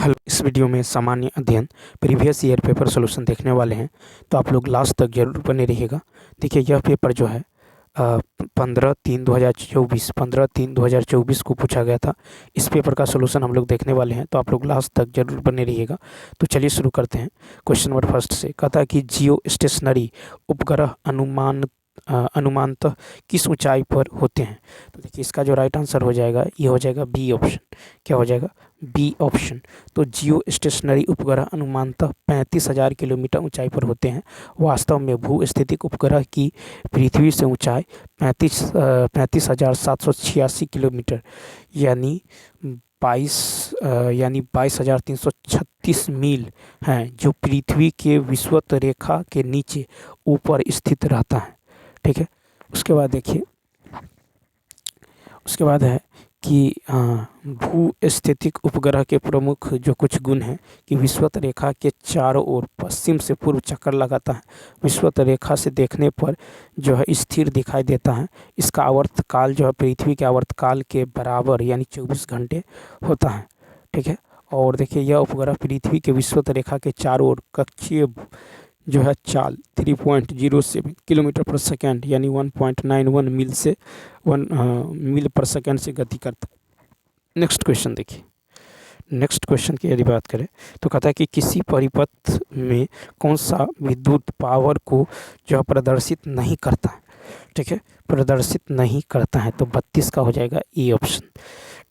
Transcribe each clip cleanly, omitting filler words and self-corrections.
Hello, इस video में सामान्य अध्ययन प्रीवियस ईयर पेपर सॉल्यूशन देखने वाले हैं, तो आप लोग लास्ट तक जरूर बने रहिएगा। देखिए, यह पेपर जो है 15/3/2024 को पूछा गया था। इस पेपर का सॉल्यूशन हम लोग देखने वाले हैं, तो आप लोग लास्ट तक जरूर बने रहिएगा। तो चलिए शुरू करते हैं। क्वेश्चन नंबर फर्स्ट से कहता है कि जियो स्टेशनरी उपग्रह अनुमानतः किस ऊंचाई पर होते हैं। तो देखिए, इसका जो राइट आंसर हो जाएगा ये हो जाएगा बी ऑप्शन। क्या हो जाएगा? B option. तो जियो स्टेशनरी उपग्रह अनुमानतः 35,000 किलोमीटर ऊंचाई पर होते हैं। वास्तव में भूस्थितिक उपग्रह की पृथ्वी से ऊंचाई 35,786 किलोमीटर यानी 22,336 मील हैं, जो पृथ्वी के विषुवत रेखा के नीचे ऊपर स्थित रहता है। ठीक है। उसके बाद देखिए, उसके बाद है कि भूस्थितिक उपग्रह के प्रमुख जो कुछ गुण हैं कि विषुवत रेखा के चारों ओर पश्चिम से पूर्व चक्कर लगाता है। विषुवत रेखा से देखने पर जो है स्थिर दिखाई देता है। इसका आवर्तकाल जो है पृथ्वी के आवर्तकाल के बराबर यानी 24 घंटे होता है। ठीक है। और देखिए, यह उपग्रह पृथ्वी के विषुवत रेखा के चारों ओर कक्षीय जो है चाल 3.07 किलोमीटर पर सेकेंड यानी 1.91 मील पर सेकेंड से गति करता है। नेक्स्ट क्वेश्चन देखिए। नेक्स्ट क्वेश्चन की यदि बात करें तो कहता है कि किसी परिपथ में कौन सा विद्युत पावर को जो है प्रदर्शित नहीं करता है। ठीक है, प्रदर्शित नहीं करता है, तो 32 का हो जाएगा ए ऑप्शन।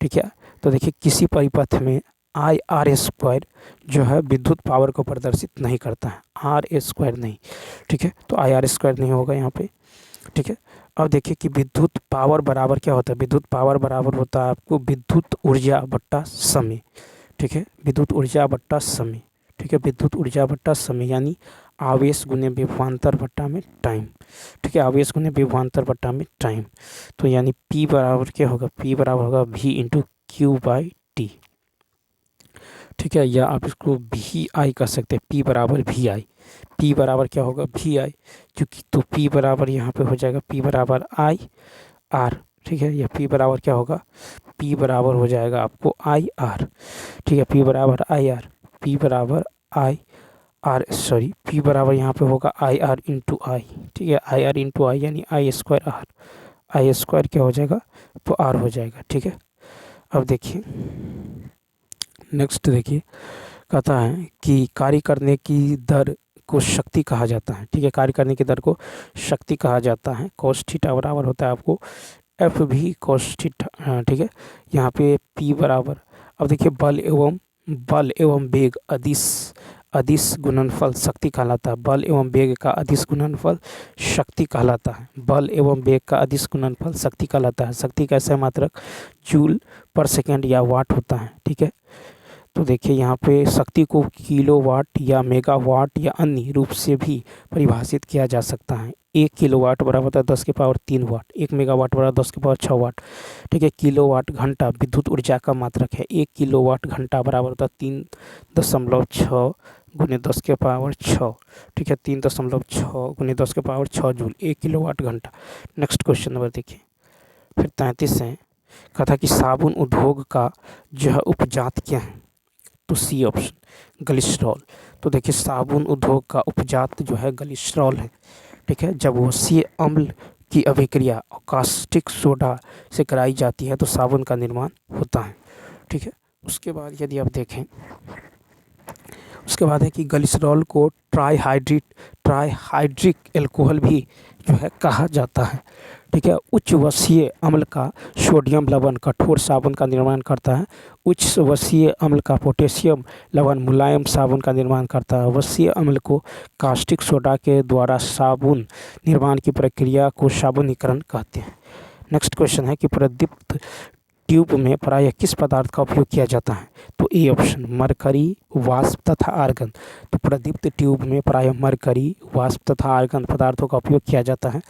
ठीक है। तो देखिए, किसी परिपथ में IR² जो है विद्युत पावर को प्रदर्शित नहीं करता है, R² नहीं। ठीक है, तो IR² नहीं होगा यहाँ पे। ठीक है। अब देखिए कि विद्युत पावर बराबर क्या होता है। विद्युत पावर बराबर होता है आपको विद्युत ऊर्जा बट्टा समय। ठीक है, विद्युत ऊर्जा बट्टा समय। ठीक है, विद्युत ऊर्जा बट्टा समय यानी आवेश गुने विभवांतर बट्टा में टाइम। ठीक है, आवेश गुने विभवांतर बट्टा में टाइम। तो यानी P बराबर क्या होगा? P बराबर होगा V/Q/T। ठीक है, या आप इसको VI कर सकते हैं। P बराबर VI। P बराबर क्या होगा? VI, क्योंकि तो P बराबर यहाँ पे हो जाएगा P बराबर IR। ठीक है, या P बराबर क्या होगा? P बराबर हो जाएगा आपको IR। ठीक है, P बराबर IR। P बराबर P बराबर यहाँ पे होगा IR इंटू I। ठीक है, IR इंटू I यानी I² R। I² क्या हो जाएगा? तो R हो जाएगा। ठीक है। अब देखिए, नेक्स्ट देखिए, कहता है कि कार्य करने की दर को शक्ति कहा जाता है। ठीक है, कार्य करने की दर को शक्ति कहा जाता है। cos थीटा बराबर होता है आपको FV cos थीटा। ठीक है, यहाँ पे P बराबर, अब देखिए, बल एवं वेग अदिश गुणनफल शक्ति कहलाता है। बल एवं वेग का अदिश गुणनफल शक्ति कहलाता है। बल एवं वेग का अदिश गुणनफल शक्ति कहलाता है। शक्ति का ऐसा मात्रक जूल पर सेकेंड या वाट होता है। ठीक है, तो देखिए, यहाँ पे शक्ति को किलोवाट या मेगावाट या अन्य रूप से भी परिभाषित किया जा सकता है। 1 किलोवाट बराबर होता है 10⁻³ वाट। 1 मेगावाट बराबर 10⁻6 वाट। ठीक है, किलोवाट घंटा विद्युत ऊर्जा का मात्रक है। 1 किलोवाट घंटा बराबर होता है 3.6 गुने 10⁻6। ठीक है, 3.6 गुने 10⁻6 जूल 1 किलोवाट घंटा। नेक्स्ट क्वेश्चन नंबर देखिए, फिर 33 है। कहा कि साबुन उद्योग का जो है उपजात क्या है। तो सी ऑप्शन ग्लिसरॉल। तो देखिए, साबुन उद्योग का उपजात जो है ग्लिसरॉल है। ठीक है, जब वसीय अम्ल की अभिक्रिया कास्टिक सोडा से कराई जाती है तो साबुन का निर्माण होता है। ठीक है, उसके बाद यदि आप देखें, उसके बाद है कि ग्लिसरॉल को ट्राईहाइड्रिक एल्कोहल भी जो है कहा जाता है। ठीक है, उच्च वसीय अम्ल का सोडियम लवण कठोर साबुन का निर्माण करता है। उच्च वसीय अम्ल का पोटेशियम लवण मुलायम साबुन का निर्माण करता है। वसीय अम्ल को कास्टिक सोडा के द्वारा साबुन निर्माण की प्रक्रिया को साबुनीकरण कहते हैं। नेक्स्ट क्वेश्चन है कि प्रदीप्त ट्यूब में प्रायः किस पदार्थ का उपयोग किया जाता है। तो ए ऑप्शन मरकरी, वाष्प तथा आर्गन। तो प्रदीप्त ट्यूब में प्रायः मरकरी, वाष्प तथा आर्गन पदार्थों का उपयोग किया जाता है।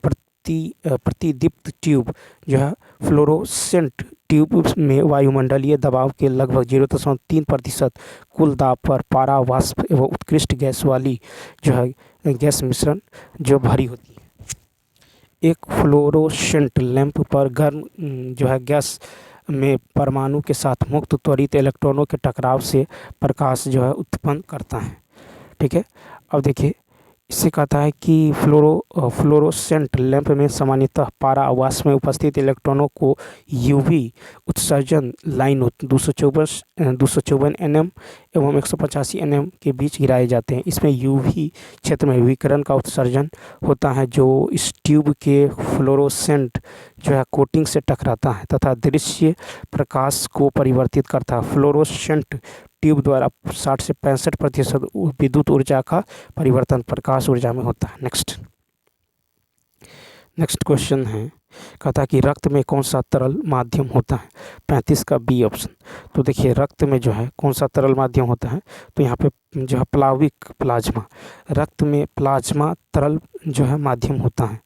प्रतिदीप्त ट्यूब जो है फ्लोरोसेंट ट्यूब में वायुमंडलीय दबाव के लगभग 0.3% कुल दाब पर पारा वाष्प एवं उत्कृष्ट गैस वाली जो है गैस मिश्रण जो भरी होती है। एक फ्लोरोसेंट लैंप पर गर्म जो है गैस में परमाणु के साथ मुक्त त्वरित इलेक्ट्रॉनों के टकराव से प्रकाश जो है उत्पन्न करता है। ठीक है, अब देखिए इससे कहता है कि फ्लोरोसेंट लैंप में सामान्यतः पारा आवास में उपस्थित इलेक्ट्रॉनों को यूवी उत्सर्जन लाइन 254 nm एवं 185 nm के बीच गिराए जाते हैं। इसमें यूवी क्षेत्र में विकिरण का उत्सर्जन होता है जो इस ट्यूब के फ्लोरोसेंट जो है कोटिंग से टकराता है तथा दृश्य प्रकाश को परिवर्तित करता है। फ्लोरोसेंट ट्यूब द्वारा 60 से 65% विद्युत ऊर्जा का परिवर्तन प्रकाश ऊर्जा में होता है। नेक्स्ट क्वेश्चन है, कहता है कि रक्त में कौन सा तरल माध्यम होता है? 35 का बी ऑप्शन। तो देखिए रक्त में जो है कौन सा तरल माध्यम होता है, तो यहाँ पे जो है प्लाज्मा, रक्त में प्लाज्मा तरल जो है माध्यम होता है।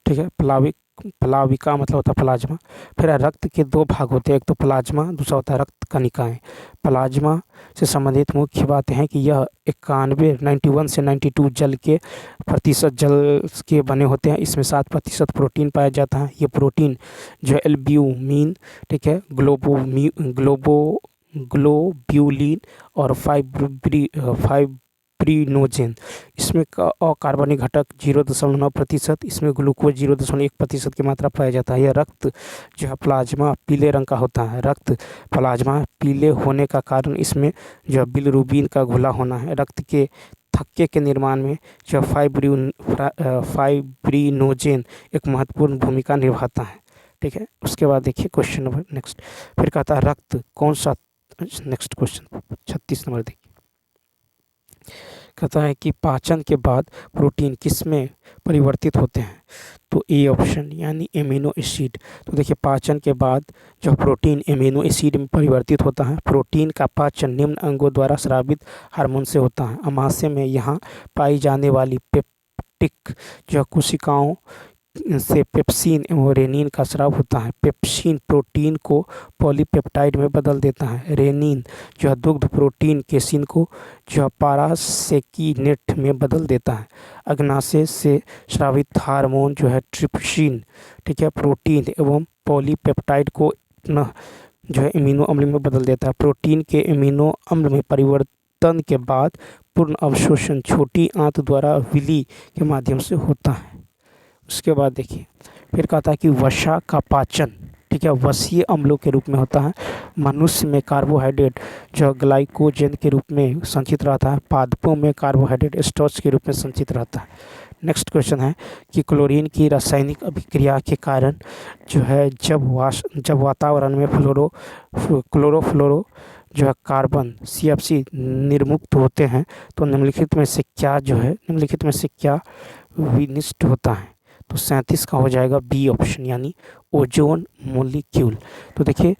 ठीक है, प्लाविका मतलब होता है प्लाज्मा। फिर रक्त के दो भाग होते हैं, एक तो प्लाज्मा, दूसरा होता है रक्त कणिकाएं। प्लाज्मा से संबंधित मुख्य बातें हैं कि यह 91 से 92 प्रतिशत जल के बने होते हैं। इसमें 7% प्रोटीन पाया जाता है। ये प्रोटीन जो है एल्ब्यूमिन, ठीक है, ग्लोब्यूलिन और फाइब्रिनोजेन। इसमें अकार्बनिक घटक 0.9%, इसमें ग्लूकोज 0.1% की मात्रा पाया जाता है। यह रक्त जो है प्लाज्मा पीले रंग का होता है। रक्त प्लाज्मा पीले होने का कारण इसमें जो बिलिरुबिन का घुला होना है। रक्त के थक्के के निर्माण में जो फाइब्रिनोजेन एक महत्वपूर्ण भूमिका निभाता है। ठीक है, उसके बाद देखिए क्वेश्चन नंबर नेक्स्ट, फिर कहता है रक्त कौन सा, नेक्स्ट क्वेश्चन 36 नंबर देखिए, कहता है कि पाचन के बाद प्रोटीन किस में परिवर्तित होते हैं? तो ए ऑप्शन यानी एमिनो एसिड। तो देखिए पाचन के बाद जो प्रोटीन एमिनो एसिड में परिवर्तित होता है। प्रोटीन का पाचन निम्न अंगों द्वारा स्रावित हार्मोन से होता है। अमाशय में यहाँ पाई जाने वाली पेप्टिक जो कोशिकाओं से पेप्सिन एवं रेनिन का स्राव होता है। पेप्सिन प्रोटीन को पॉलीपेप्टाइड में बदल देता है। रेनिन जो है दुग्ध प्रोटीन केसिन को जो पारासेकिनेट में बदल देता है। अग्नाशय से स्रावित हार्मोन जो है ट्रिप्सिन, ठीक है, प्रोटीन एवं पॉलीपेप्टाइड को जो है एमिनो अम्ल में बदल देता है। प्रोटीन के एमिनो अम्ल में परिवर्तन के बाद पूर्ण अवशोषण छोटी आंत द्वारा विली के माध्यम से होता है। उसके बाद देखिए फिर कहता है कि वसा का पाचन, ठीक है, वसीय अम्लों के रूप में होता है। मनुष्य में कार्बोहाइड्रेट जो ग्लाइकोजन के रूप में संचित रहता है। पादपों में कार्बोहाइड्रेट स्टार्च के रूप में संचित रहता है। नेक्स्ट क्वेश्चन है कि क्लोरीन की रासायनिक अभिक्रिया के कारण जो है जब वातावरण में क्लोरोफ्लोरो जो है कार्बन CFC निर्मुक्त होते हैं तो निम्नलिखित में से क्या विनिष्ट होता है? तो 37 का हो जाएगा बी ऑप्शन यानी ओजोन मॉलिक्यूल। तो देखिए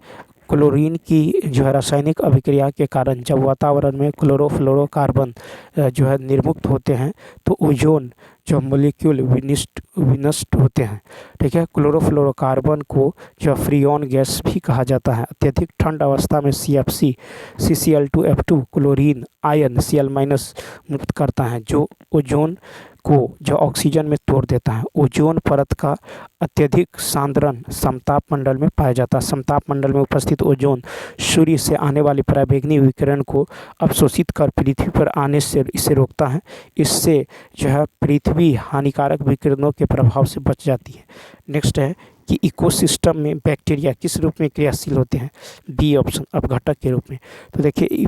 क्लोरीन की जो है रासायनिक अभिक्रिया के कारण जब वातावरण में क्लोरोफ्लोरोकार्बन जो है निर्मुक्त होते हैं तो ओजोन जो मॉलिक्यूल विनष्ट होते हैं। ठीक है, क्लोरोफ्लोरोकार्बन को जो फ्रीऑन गैस भी कहा जाता है। अत्यधिक ठंड अवस्था में CFC CCl2F2 chlorine ion Cl- मुक्त करता है जो ओजोन को जो ऑक्सीजन में तोड़ देता है। ओजोन परत का अत्यधिक सांद्रण समताप मंडल में पाया जाता है। समताप मंडल में उपस्थित ओजोन सूर्य से आने वाली पराबैंगनी विकिरण को अवशोषित कर पृथ्वी पर आने से इसे रोकता है। इससे जो है पृथ्वी हानिकारक विकिरणों के प्रभाव से बच जाती है। नेक्स्ट है कि इकोसिस्टम में बैक्टीरिया किस रूप में क्रियाशील होते हैं? बी ऑप्शन अपघटक के रूप में। तो देखिए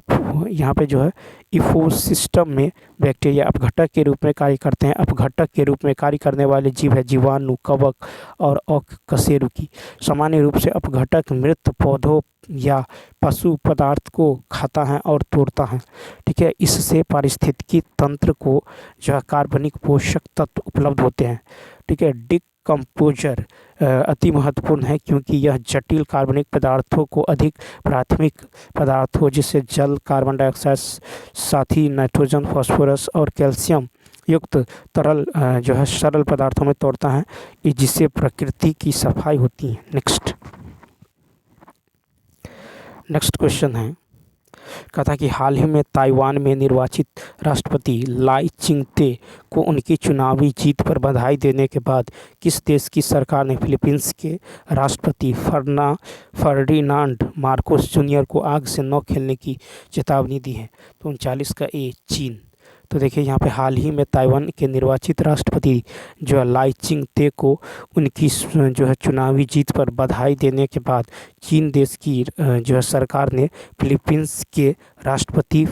यहाँ पे जो है इकोसिस्टम में बैक्टीरिया अपघटक के रूप में कार्य करते हैं। अपघटक के रूप में कार्य करने वाले जीव है जीवाणु, कवक और अकशेरुकी। सामान्य रूप से अपघटक मृत पौधों या पशु पदार्थ को खाता है और तोड़ता है। ठीक है, इससे पारिस्थितिकी तंत्र को जो है कार्बनिक पोषक तत्व उपलब्ध होते हैं। ठीक है, डिकम्पोजर अति महत्वपूर्ण है क्योंकि यह जटिल कार्बनिक पदार्थों को अधिक प्राथमिक पदार्थों जैसे जल, कार्बन डाइऑक्साइड, साथी नाइट्रोजन, फास्फोरस और कैल्शियम युक्त तरल जो है सरल पदार्थों में तोड़ता है, जिससे प्रकृति की सफाई होती है। नेक्स्ट क्वेश्चन है कहा था कि हाल ही में ताइवान में निर्वाचित राष्ट्रपति लाई चिंगते को उनकी चुनावी जीत पर बधाई देने के बाद किस देश की सरकार ने फिलीपींस के राष्ट्रपति फर्डिनांड मार्कोस जूनियर को आग से न खेलने की चेतावनी दी है? तो 39 का ए, चीन। तो देखिए यहाँ पे हाल ही में ताइवान के निर्वाचित राष्ट्रपति जो है लाई चिंगते को उनकी जो है चुनावी जीत पर बधाई देने के बाद चीन देश की जो है सरकार ने फिलीपींस के राष्ट्रपति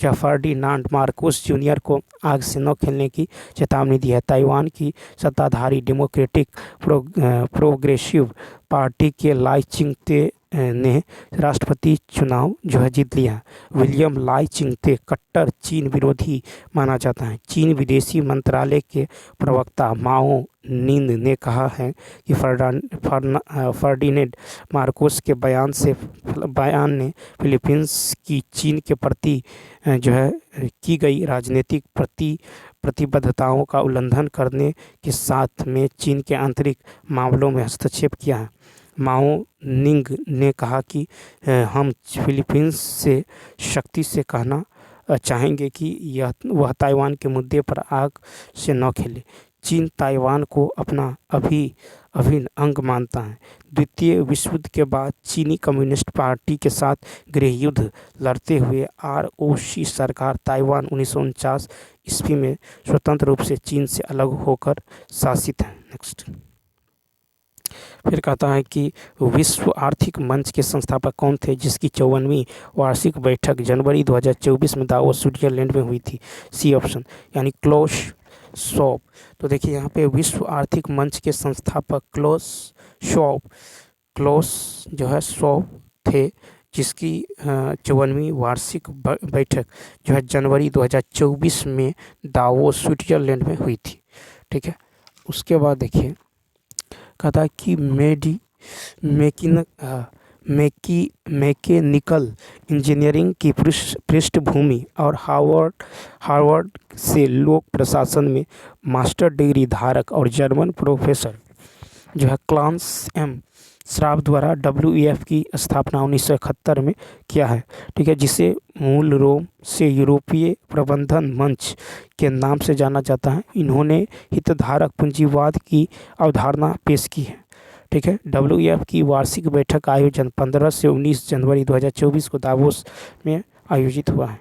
जो फर्डिनांड मार्कोस जूनियर को आग से न खेलने की चेतावनी दी है। ताइवान की सत्ताधारी डेमोक्रेटिक प्रोग्रेसिव पार्टी के लाई चिंगते ने राष्ट्रपति चुनाव जो है जीत लिया। विलियम लाई चिंगते कट्टर चीन विरोधी माना जाता है। चीन विदेशी मंत्रालय के प्रवक्ता माओ निंग ने कहा है कि फर्डिनेंड मार्कोस के बयान ने फिलीपींस की चीन के प्रति जो है की गई राजनीतिक प्रतिबद्धताओं का उल्लंघन करने के साथ में चीन के आंतरिक मामलों में हस्तक्षेप किया है। माओ निंग ने कहा कि हम फिलीपींस से सख्ती से कहना चाहेंगे कि वह ताइवान के मुद्दे पर आग से न खेले। चीन ताइवान को अपना अभिन्न अंग मानता है। द्वितीय विश्व युद्ध के बाद चीनी कम्युनिस्ट पार्टी के साथ गृहयुद्ध लड़ते हुए ROC सरकार ताइवान 1949 ईस्वी में स्वतंत्र रूप से चीन से अलग होकर शासित है। नेक्स्ट फिर कहता है कि विश्व आर्थिक मंच के संस्थापक कौन थे जिसकी 54वीं वार्षिक बैठक जनवरी 2024 में दावोस स्विट्जरलैंड में हुई थी? सी ऑप्शन यानी क्लोस शॉप। तो देखिए यहाँ पे विश्व आर्थिक मंच के संस्थापक क्लोस जो है शॉप थे जिसकी 54वीं वार्षिक बैठक जो है जनवरी 2024 में दावोस स्विट्जरलैंड में हुई थी। ठीक है, उसके बाद देखिए कहता है कि मैकेनिकल इंजीनियरिंग की पृष्ठभूमि और हार्वर्ड से लोक प्रशासन में मास्टर डिग्री धारक और जर्मन प्रोफेसर जो है क्लांस एम श्वाब द्वारा WEF की स्थापना 1971 में किया है। ठीक है, जिसे मूल रोम से यूरोपीय प्रबंधन मंच के नाम से जाना जाता है। इन्होंने हितधारक पूंजीवाद की अवधारणा पेश की है। ठीक है, WEF की वार्षिक बैठक का आयोजन 15 से 19 जनवरी 2024 को दावोस में आयोजित हुआ है।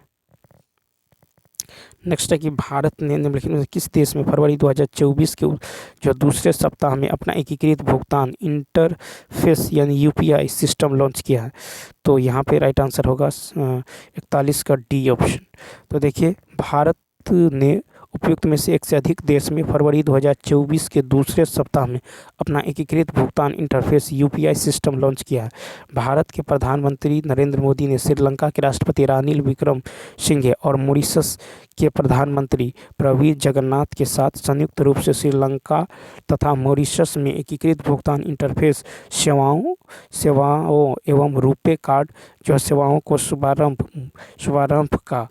नेक्स्ट है कि भारत ने निम्नलिखित में किस देश में फरवरी 2024 के जो दूसरे सप्ताह में अपना एकीकृत भुगतान इंटरफेस यानी UPI सिस्टम लॉन्च किया है? तो यहाँ पे राइट आंसर होगा 41 का डी ऑप्शन। तो देखिए भारत ने उपयुक्त में से एक से अधिक देश में फरवरी 2024 के दूसरे सप्ताह में अपना एकीकृत भुगतान इंटरफेस UPI सिस्टम लॉन्च किया है। भारत के प्रधानमंत्री नरेंद्र मोदी ने श्रीलंका के राष्ट्रपति रानिल विक्रमसिंघे और मॉरिशस के प्रधानमंत्री प्रविंद जगन्नाथ के साथ संयुक्त रूप से श्रीलंका तथा मॉरिशस में एकीकृत भुगतान इंटरफेस सेवाओं एवं रुपे कार्ड जो सेवाओं को शुभारंभ का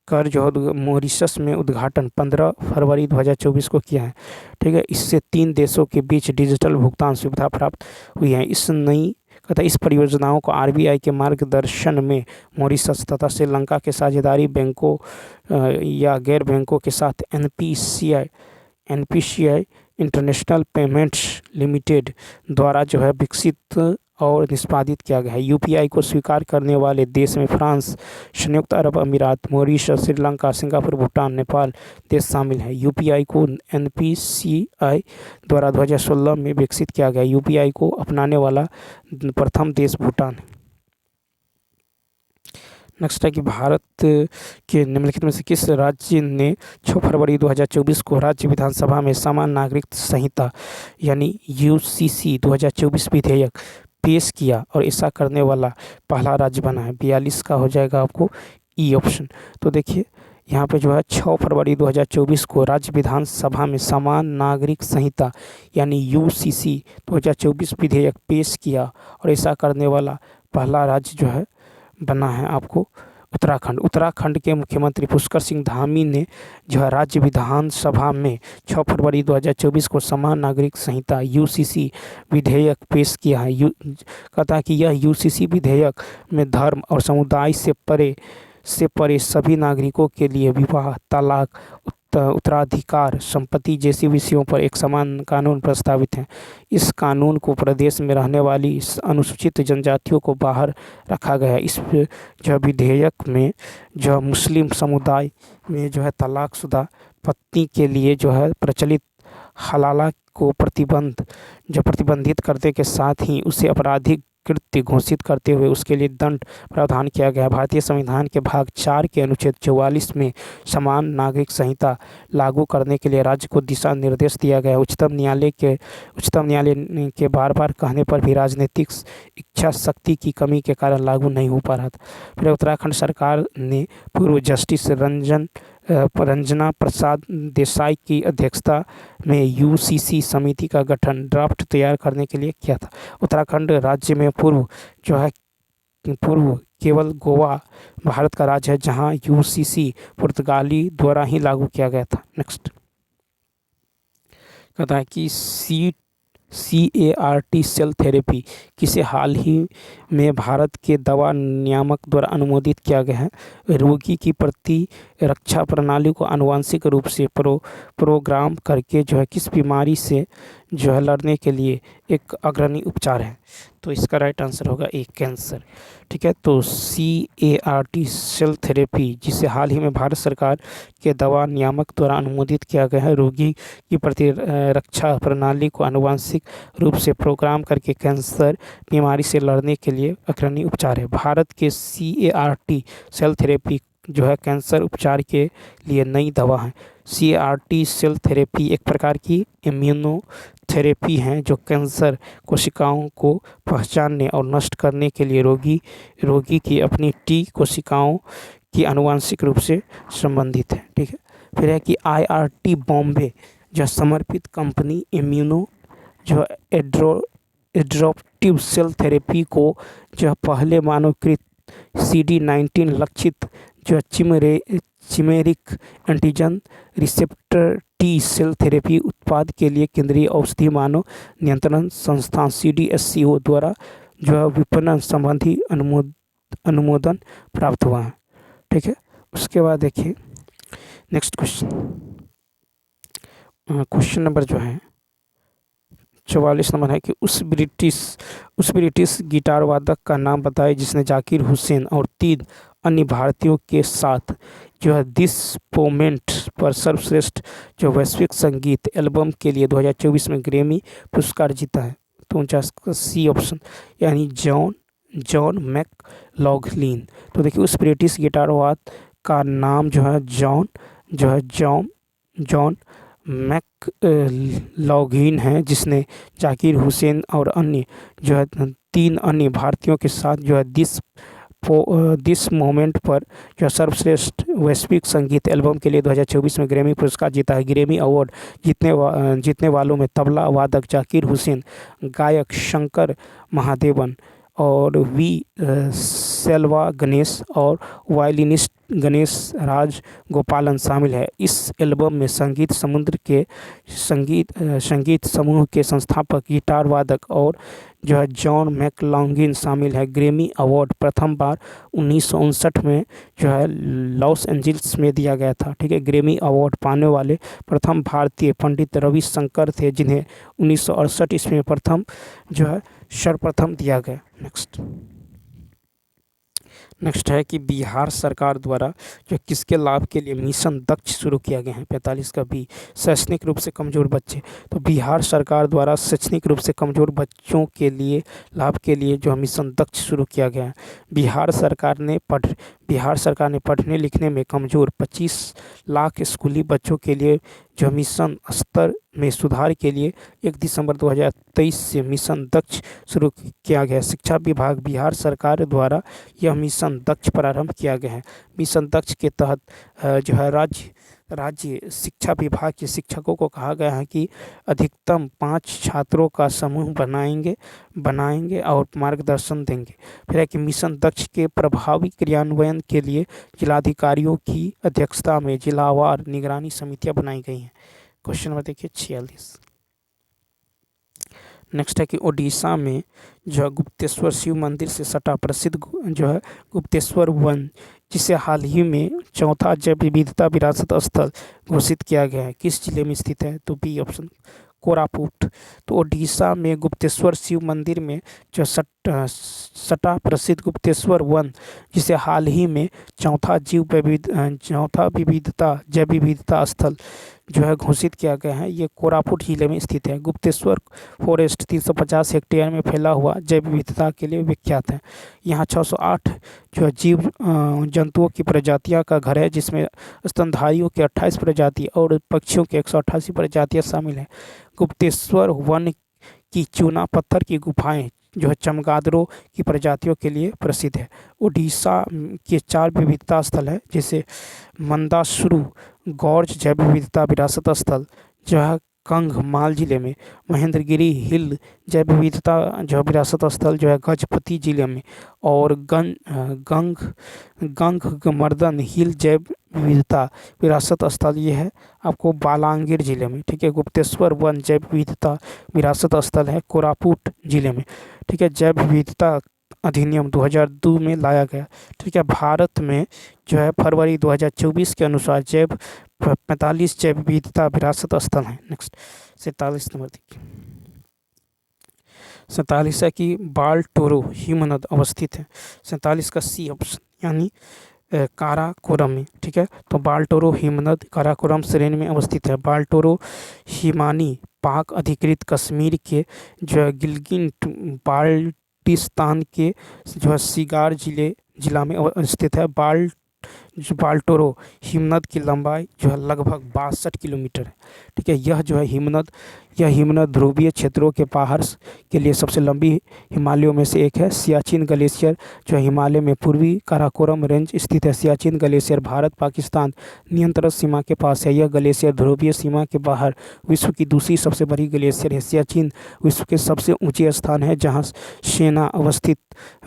कर जो मॉरिशस में उद्घाटन 15 फरवरी 2024 को किया है। ठीक है, इससे 3 देशों के बीच डिजिटल भुगतान सुविधा प्राप्त हुई है। इस परियोजनाओं को RBI के मार्गदर्शन में मॉरिशस तथा श्रीलंका के साझेदारी बैंकों या गैर बैंकों के साथ NPCI इंटरनेशनल पेमेंट्स लिमिटेड द्वारा जो है विकसित और निष्पादित किया गया है। UPI को स्वीकार करने वाले देश में फ्रांस, संयुक्त अरब अमीरात, मॉरिशस, श्रीलंका, सिंगापुर, भूटान, नेपाल देश शामिल हैं। UPI को NPCI द्वारा 2016 में विकसित किया गया। UPI को अपनाने वाला प्रथम देश भूटान है। नेक्स्ट है कि भारत के निम्नलिखित में से किस राज्य ने 6 फरवरी 2024 को राज्य विधानसभा में समान नागरिक संहिता यानी UCC 2024 विधेयक पेश किया और ऐसा करने वाला पहला राज्य बना है? 42 का हो जाएगा आपको ई ऑप्शन। तो देखिए यहाँ पे जो है 6 फरवरी 2024 को राज्य विधानसभा में समान नागरिक संहिता यानी UCC 2024 विधेयक पेश किया और ऐसा करने वाला पहला राज्य जो है बना है आपको उत्तराखंड के मुख्यमंत्री पुष्कर सिंह धामी ने जो है राज्य विधानसभा में 6 फरवरी 2024 को समान नागरिक संहिता यूसीसी विधेयक पेश किया है। कहता है कि यह यूसीसी विधेयक में धर्म और समुदाय से परे सभी नागरिकों के लिए विवाह, तलाक, उत्तराधिकार, संपत्ति जैसे विषयों पर एक समान कानून प्रस्तावित है। इस कानून को प्रदेश में रहने वाली अनुसूचित जनजातियों को बाहर रखा गया है। इस जो विधेयक में जो मुस्लिम समुदाय में जो है तलाकशुदा पत्नी के लिए जो है प्रचलित हलाला को प्रतिबंधित करने के साथ ही उसे आपराधिक कृत्य घोषित करते हुए उसके लिए दंड प्रावधान किया गया। भारतीय संविधान के भाग 4 के अनुच्छेद 44 में समान नागरिक संहिता लागू करने के लिए राज्य को दिशा निर्देश दिया गया। उच्चतम न्यायालय के बार कहने पर भी राजनीतिक इच्छा शक्ति की कमी के कारण लागू नहीं हो पा रहा था। फिर उत्तराखंड सरकार ने पूर्व जस्टिस रंजना प्रसाद देसाई की अध्यक्षता में यूसीसी समिति का गठन ड्राफ्ट तैयार करने के लिए किया था। उत्तराखंड राज्य में पूर्व केवल गोवा भारत का राज्य है जहां यूसीसी पुर्तगाली द्वारा ही लागू किया गया था। नेक्स्ट कहता है कि CAR-T सेल थेरेपी किसे हाल ही में भारत के दवा नियामक द्वारा अनुमोदित किया गया है। रोगी की प्रतिरक्षा प्रणाली को आनुवंशिक रूप से प्रोग्राम करके जो है किस बीमारी से जो है लड़ने के लिए एक अग्रणी उपचार है। तो इसका राइट आंसर होगा ए, कैंसर। ठीक है, तो CAR-T सेल थेरेपी जिसे हाल ही में भारत सरकार के दवा नियामक द्वारा अनुमोदित किया गया है, रोगी की प्रतिरक्षा प्रणाली को आनुवंशिक रूप से प्रोग्राम करके कैंसर बीमारी से लड़ने के लिए अग्रणी उपचार है। भारत के CAR-T सेल थेरेपी जो है कैंसर उपचार के लिए नई दवा है। CAR-T सेल थेरेपी एक प्रकार की इम्यूनोथेरेपी है जो कैंसर कोशिकाओं को पहचानने और नष्ट करने के लिए रोगी की अपनी T कोशिकाओं की आनुवंशिक रूप से संबंधित है। ठीक है, फिर है कि IRT बॉम्बे जो समर्पित कंपनी इम्यूनो जो एडॉप्टिव सेल थेरेपी को जो पहले मानवकृत CD19 लक्षित जो chimeric antigen receptor T cell therapy उत्पाद के लिए केंद्रीय औषधि मानव नियंत्रण संस्थान CDSCO द्वारा जो है विपणन संबंधी अनुमोदन प्राप्त हुआ है। ठीक है, उसके बाद देखिए नेक्स्ट क्वेश्चन नंबर जो है 44 नंबर है कि उस ब्रिटिश गिटार वादक का नाम बताएं जिसने जाकिर हुसैन और 3 अन्य भारतीयों के साथ जो है दिस मोमेंट पर सर्वश्रेष्ठ जो वैश्विक संगीत एल्बम के लिए 2024 में ग्रैमी पुरस्कार जीता है। तो 49 का सी ऑप्शन यानी जॉन मैकलॉगलिन। तो देखिए उस ब्रिटिश गिटार वादक का नाम जो है जॉन मैकलॉगलिन है जिसने जाकिर हुसैन और अन्य जो है 3 अन्य भारतीयों के साथ जो है दिस मोमेंट पर जो सर्वश्रेष्ठ वैश्विक संगीत एल्बम के लिए 2024 में ग्रैमी पुरस्कार जीता है। ग्रैमी अवार्ड जीतने वालों में तबला वादक जाकिर हुसैन, गायक शंकर महादेवन और सेल्वा गणेश और वायलिनिस्ट गणेश राज गोपालन शामिल है। इस एल्बम में संगीत समुद्र के संगीत समूह के संस्थापक गिटार वादक और जो है जॉन मैकलॉगलिन शामिल है। ग्रैमी अवार्ड प्रथम बार 1959 में जो है लॉस एंजल्स में दिया गया था। ठीक है, ग्रैमी अवार्ड पाने वाले प्रथम भारतीय पंडित रवि शंकर थे जिन्हें 1968 ईस्वी में सर्वप्रथम दिया गया। नेक्स्ट है कि बिहार सरकार द्वारा जो किसके लाभ के लिए मिशन दक्ष शुरू किया गया है। 45 का बी, शैक्षणिक रूप से कमजोर बच्चे। तो बिहार सरकार द्वारा शैक्षणिक रूप से कमजोर बच्चों के लिए लाभ के लिए जो मिशन दक्ष शुरू किया गया है। बिहार सरकार ने पढ़ने लिखने में कमजोर 25 लाख स्कूली बच्चों के लिए जो मिशन स्तर में सुधार के लिए 1 दिसंबर 2023 से मिशन दक्ष शुरू किया गया। शिक्षा विभाग बिहार सरकार द्वारा यह मिशन दक्ष प्रारंभ किया गया है। मिशन दक्ष के तहत जो है राज्य शिक्षा विभाग के शिक्षकों को कहा गया है कि अधिकतम 5 छात्रों का समूह बनाएंगे और मार्गदर्शन देंगे। फिर है कि मिशन दक्ष के प्रभावी क्रियान्वयन के लिए जिलाधिकारियों की अध्यक्षता में जिलावार निगरानी समितियां बनाई गई हैं। क्वेश्चन नंबर देखिए 46। नेक्स्ट है कि उड़ीसा में जो है गुप्तेश्वर शिव मंदिर से सटा प्रसिद्ध जो है गुप्तेश्वर वन, जिसे हाल ही में चौथा जैव विविधता विरासत स्थल घोषित किया गया है, किस जिले में स्थित है? तो बी ऑप्शन कोरापुट। तो ओडिशा में गुप्तेश्वर शिव मंदिर में जो सटा प्रसिद्ध गुप्तेश्वर वन, जिसे हाल ही में चौथा जैव विविधता स्थल जो है घोषित किया गया है, ये कोरापुट जिले में स्थित है। गुप्तेश्वर फॉरेस्ट 350 हेक्टेयर में फैला हुआ जैव विविधता के लिए विख्यात है। यहाँ 608 जो है जीव जंतुओं की प्रजातियां का घर है, जिसमें स्तनधारियों के 28 प्रजाति और पक्षियों के 188 प्रजातियां शामिल हैं। गुप्तेश्वर वन की चूना पत्थर की गुफाएं जो है चमगादड़ों की प्रजातियों के लिए प्रसिद्ध है। उड़ीसा के 4 विविधता स्थल है, जैसे मंदासुरु गॉर्ज जैव विविधता विरासत स्थल जो है कंधमाल जिले में, महेंद्रगिरी हिल जैव विविधता जो विरासत स्थल जो है गजपति जिले में, और गंगमर्दन हिल जैव विविधता विरासत स्थल ये है आपको बालांगीर जिले में। ठीक है, गुप्तेश्वर वन जैव विविधता विरासत स्थल है कोरापुट जिले में। ठीक है, जैव विविधता अधिनियम 2002 में लाया गया। ठीक है, भारत में जो है फरवरी 2024 के अनुसार 45 जैव विविधता विरासत स्थल हैं। नेक्स्ट 47 नंबर देखिए। 47 है कि बाल्टोरो हिमनद अवस्थित है। 47 का सी ऑप्शन यानी काराकोरम में। ठीक है, तो बाल्टोरो हिमनद काराकोरम श्रेणी में अवस्थित है। बाल्टोरो हिमानी पाक अधिकृत कश्मीर के जो है गिलगिट बाल्टिस्तान के जो है सिगार जिला में स्थित है। बाल्टोरो हिमनद की लंबाई जो है लगभग 62 किलोमीटर है। ठीक है, यह हिमनद ध्रुवीय क्षेत्रों के पहाड़ के लिए सबसे लंबी हिमालयों में से एक है। सियाचिन ग्लेशियर जो हिमालय में पूर्वी काराकोरम रेंज स्थित है। सियाचिन ग्लेशियर भारत पाकिस्तान नियंत्रण सीमा के पास है। यह ग्लेशियर ध्रुवीय सीमा के बाहर विश्व की दूसरी सबसे बड़ी ग्लेशियर है। सियाचिन विश्व के सबसे ऊंचे स्थान है जहां सेना अवस्थित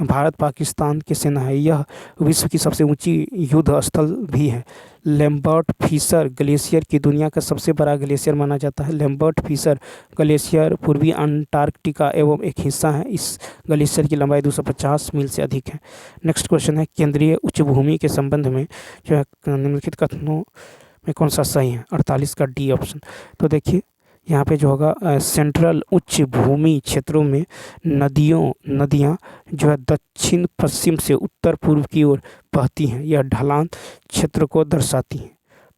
भारत पाकिस्तान की सेना है। यह विश्व की सबसे ऊंची युद्ध स्थल भी है। लैम्बर्ट फिशर ग्लेशियर की दुनिया का सबसे बड़ा ग्लेशियर माना जाता है। लैम्बर्ट फिशर ग्लेशियर पूर्वी अंटार्कटिका एवं एक हिस्सा है। इस ग्लेशियर की लंबाई 250 मील से अधिक है। नेक्स्ट क्वेश्चन है केंद्रीय उच्च भूमि के संबंध में जो है निम्नलिखित कथनों में कौन सा सही है? 48 का डी ऑप्शन। तो देखिए यहाँ पे जो होगा सेंट्रल उच्च भूमि क्षेत्रों में नदियाँ जो है दक्षिण पश्चिम से उत्तर पूर्व की ओर बहती हैं। यह ढलान क्षेत्र को दर्शाती हैं।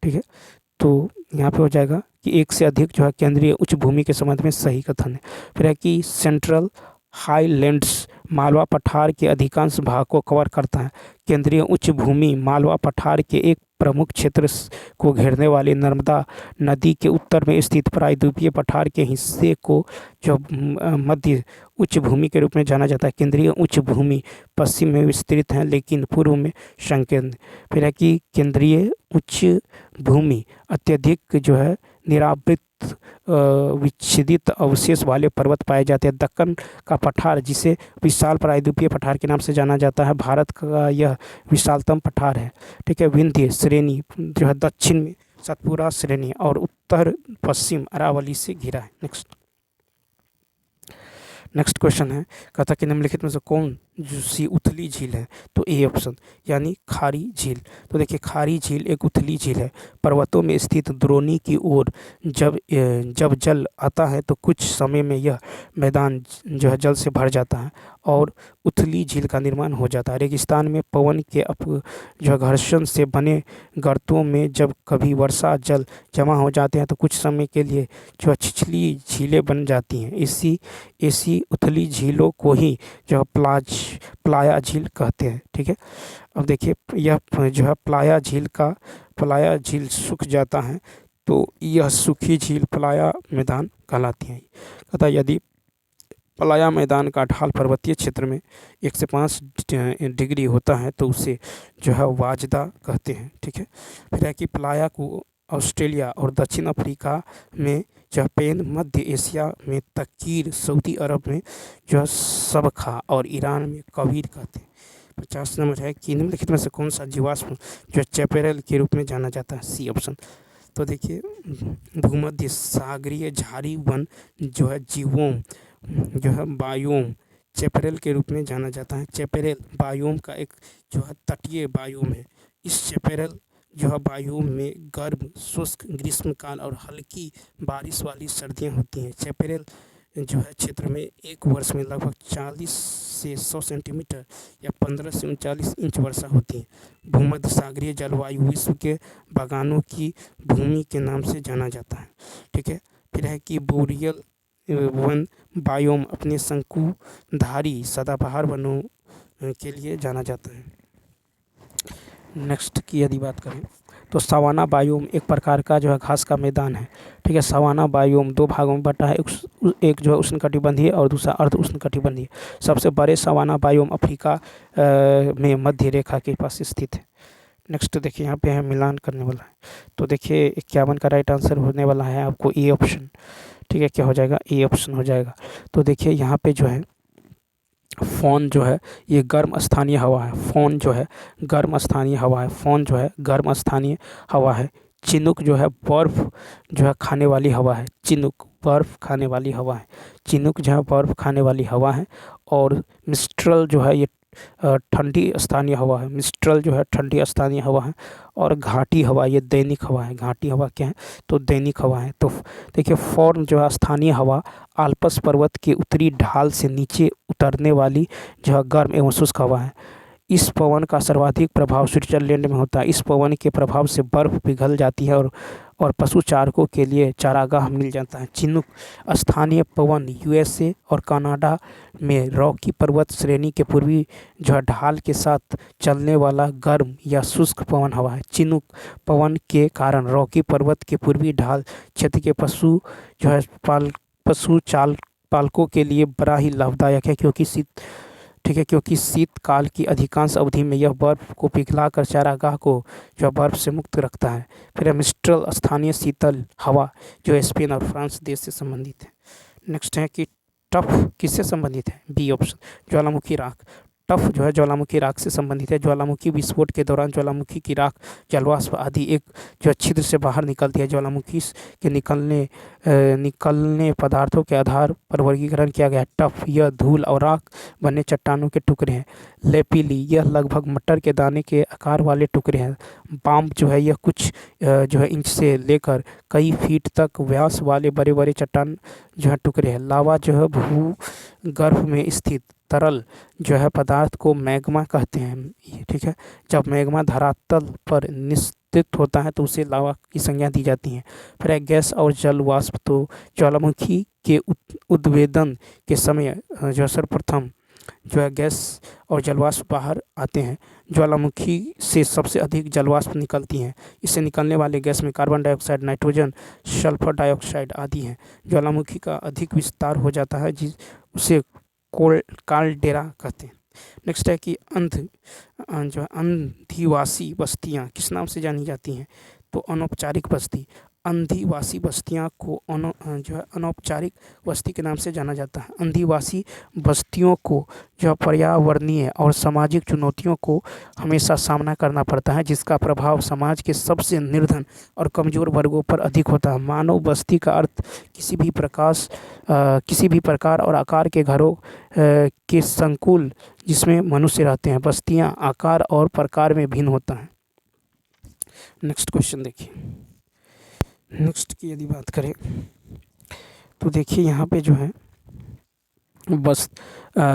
ठीक है, तो यहाँ पे हो जाएगा कि एक से अधिक जो है केंद्रीय उच्च भूमि के संबंध में सही कथन है। फिर है कि सेंट्रल हाईलैंड्स मालवा पठार के अधिकांश भाग को कवर करता है। केंद्रीय उच्च भूमि मालवा पठार के एक प्रमुख क्षेत्र को घेरने वाली नर्मदा नदी के उत्तर में स्थित प्रायद्वीपीय पठार के हिस्से को जो मध्य उच्च भूमि के रूप में जाना जाता है। केंद्रीय उच्च भूमि पश्चिम में विस्तृत है लेकिन पूर्व में संकीर्ण। फिर है कि केंद्रीय उच्च भूमि अत्यधिक जो है निरावृत विच्छेदित अवशेष वाले पर्वत पाए जाते हैं। दक्कन का पठार जिसे विशाल प्रायद्वीपीय पठार के नाम से जाना जाता है, भारत का यह विशालतम पठार है। ठीक है, विंध्य श्रेणी जो है दक्षिण में सतपुरा श्रेणी और उत्तर पश्चिम अरावली से घिरा है। नेक्स्ट क्वेश्चन है कहता कि निम्नलिखित में से कौन सी उथली झील है? तो ए ऑप्शन यानी खारी झील। तो देखिए खारी झील एक उथली झील है। पर्वतों में स्थित द्रोणी की ओर जब जल आता है तो कुछ समय में यह मैदान जो है जल से भर जाता है और उथली झील का निर्माण हो जाता है। रेगिस्तान में पवन के जो घर्षण से बने गर्तों में जब कभी वर्षा जल जमा हो जाते हैं तो कुछ समय के लिए जो छिछली झीलें बन जाती हैं। ऐसी उथली झीलों को ही जो प्लाया झील कहते हैं। ठीक है, अब देखिए यह जो है प्लाया झील सूख जाता है तो यह सूखी झील प्लाया मैदान कहलाती है। कहता यदि प्लाया मैदान का ढाल पर्वतीय क्षेत्र में 1 से 5 डिग्री होता है तो उसे जो है वाजदा कहते हैं। ठीक है, फिर है कि प्लाया को ऑस्ट्रेलिया और दक्षिण अफ्रीका में जापान, मध्य एशिया में तकीर, सऊदी अरब में जो है सबखा और ईरान में कबीर कहते हैं। 50 नंबर है कि निम्नलिखित में से कौन सा जीवाश्म जो चैपेरल के रूप में जाना जाता है? C option. तो देखिए भूमध्य सागरीय झाड़ी वन जो है जीवोम जो है बायोम चैपेरल के रूप में जाना जाता है। चैपेरल बायोम का एक जो है तटीय बायोम है। इस चैपेरल जो है बायोम में गर्म शुष्क ग्रीष्मकाल और हल्की बारिश वाली सर्दियाँ होती हैं। चैपेरल जो है क्षेत्र में एक वर्ष में लगभग 40 से 100 सेंटीमीटर या 15 से 39 इंच वर्षा होती है। भूमध्य सागरीय जलवायु विश्व के बागानों की भूमि के नाम से जाना जाता है। ठीक है, फिर है कि बोरियल वन बायोम अपने शंकुधारी सदाबहार वनों के लिए जाना जाता है। नेक्स्ट की यदि बात करें तो सवाना बायोम एक प्रकार का जो है घास का मैदान है। ठीक है, सवाना बायोम दो भागों में बटा है, एक जो है उष्णकटिबंधीय और दूसरा अर्ध उष्णकटिबंधीय। सबसे बड़े सवाना बायोम अफ्रीका में मध्य रेखा के पास स्थित है। नेक्स्ट देखिए यहाँ पे है मिलान करने वाला है। तो देखिए 51 का राइट आंसर होने वाला है आपको ए ऑप्शन। ठीक है, क्या हो जाएगा? ए ऑप्शन हो जाएगा। तो देखिए यहाँ पे जो है फ़ोन जो है ये गर्म स्थानीय हवा है। फ़ोन जो है गर्म स्थानीय हवा है। फ़ोन जो है गर्म स्थानीय हवा है। चिनूक जो है बर्फ़ जो है खाने वाली हवा है। चिनूक बर्फ़ खाने वाली हवा है। चिनूक जो है बर्फ़ खाने वाली हवा है। और मिस्ट्रल जो है ये ठंडी स्थानीय हवा है। मिस्ट्रल जो है ठंडी स्थानीय हवा है। और घाटी हवा ये दैनिक हवा है। घाटी हवा क्या है? तो दैनिक हवा है। तो देखिए फॉर्न जो है स्थानीय हवा आल्प्स पर्वत के उत्तरी ढाल से नीचे उतरने वाली जो है गर्म एवं शुष्क हवा है। इस पवन का सर्वाधिक प्रभाव स्विट्जरलैंड में होता है। इस पवन के प्रभाव से बर्फ़ पिघल जाती है और पशु चारकों के लिए चारागाह मिल जाता है। चिनूक स्थानीय पवन यूएसए और कनाडा में रॉकी पर्वत श्रेणी के पूर्वी जो है ढाल के साथ चलने वाला गर्म या शुष्क पवन हवा है। चिनूक पवन के कारण रॉकी पर्वत के पूर्वी ढाल क्षेत्र के पशु जो है पालकों के लिए बड़ा ही लाभदायक है, क्योंकि शीतकाल की अधिकांश अवधि में यह बर्फ़ को पिघलाकर चारागाह को जो बर्फ़ से मुक्त रखता है। फिर मिस्ट्रल स्थानीय शीतल हवा जो स्पेन और फ्रांस देश से संबंधित है। नेक्स्ट है कि टफ किससे संबंधित है? बी ऑप्शन ज्वालामुखी राख। टफ जो है ज्वालामुखी राख से संबंधित है। ज्वालामुखी विस्फोट के दौरान ज्वालामुखी की राख जलवाष्प आदि एक जो छिद्र से बाहर निकलती है। ज्वालामुखी के निकलने पदार्थों के आधार पर वर्गीकरण किया गया है। टफ यह धूल और राख बने चट्टानों के टुकड़े हैं। लेपिली यह लगभग मटर के दाने के आकार वाले टुकड़े हैं। बाम्प जो है यह कुछ जो है इंच से लेकर कई फीट तक व्यास वाले बड़े बड़े चट्टान जो है टुकड़े हैं। लावा जो है भूगर्भ में स्थित तरल जो है पदार्थ को मैग्मा कहते हैं। ठीक है, जब मैग्मा धरातल पर निस्तेजित होता है तो उसे लावा की संज्ञा दी जाती है। फिर गैस और जल वाष्प। तो ज्वालामुखी के उद्भेदन के समय जो सर्वप्रथम जो है गैस और जलवाष्प बाहर आते हैं। ज्वालामुखी से सबसे अधिक जलवाष्प निकलती हैं। इससे निकलने वाले गैस में carbon dioxide, nitrogen, sulphur dioxide आदि हैं। ज्वालामुखी का अधिक विस्तार हो जाता है उसे कालडेरा कहते हैं। नेक्स्ट है कि जो है अंधिवासी बस्तियाँ किस नाम से जानी जाती हैं? तो अनौपचारिक बस्ती। अंधिवासी बस्तियाँ को जो है अनौपचारिक बस्ती के नाम से जाना जाता है। अंधिवासी बस्तियों को जो पर्यावरणीय और सामाजिक चुनौतियों को हमेशा सामना करना पड़ता है, जिसका प्रभाव समाज के सबसे निर्धन और कमज़ोर वर्गों पर अधिक होता है। मानव बस्ती का अर्थ किसी भी प्रकार और आकार के घरों के संकुल जिसमें मनुष्य रहते हैं। बस्तियाँ आकार और प्रकार में भिन्न होता है। नेक्स्ट क्वेश्चन देखिए। नेक्स्ट की यदि बात करें तो देखिए यहाँ पे जो है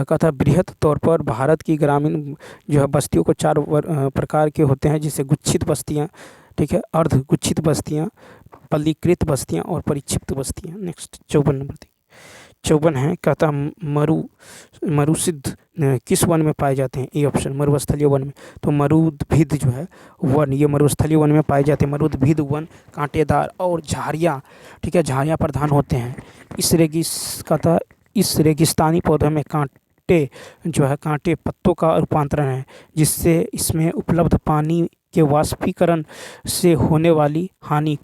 कथा बृहद तौर पर भारत की ग्रामीण जो है बस्तियों को 4 प्रकार के होते हैं, जिसे गुच्छित बस्तियाँ, ठीक है, अर्ध गुच्छित बस्तियाँ, पल्लीकृत बस्तियाँ और परिक्षिप्त बस्तियाँ। नेक्स्ट 54 नंबर देखिए। 54 है कहता मरुसिद्ध किस वन में पाए जाते हैं? ए ऑप्शन मरुस्थलीय वन में। तो मरुद्भिद जो है वन ये मरुस्थलीय वन में पाए जाते हैं। मरुद्भिद वन कांटेदार और झाड़ियाँ, ठीक है, झाड़ियाँ प्रधान होते हैं। इस रेगिस्तानी पौधे में कांटे पत्तों का रूपांतरण है, जिससे इसमें उपलब्ध पानी के वाष्पीकरण से होने वाली हानि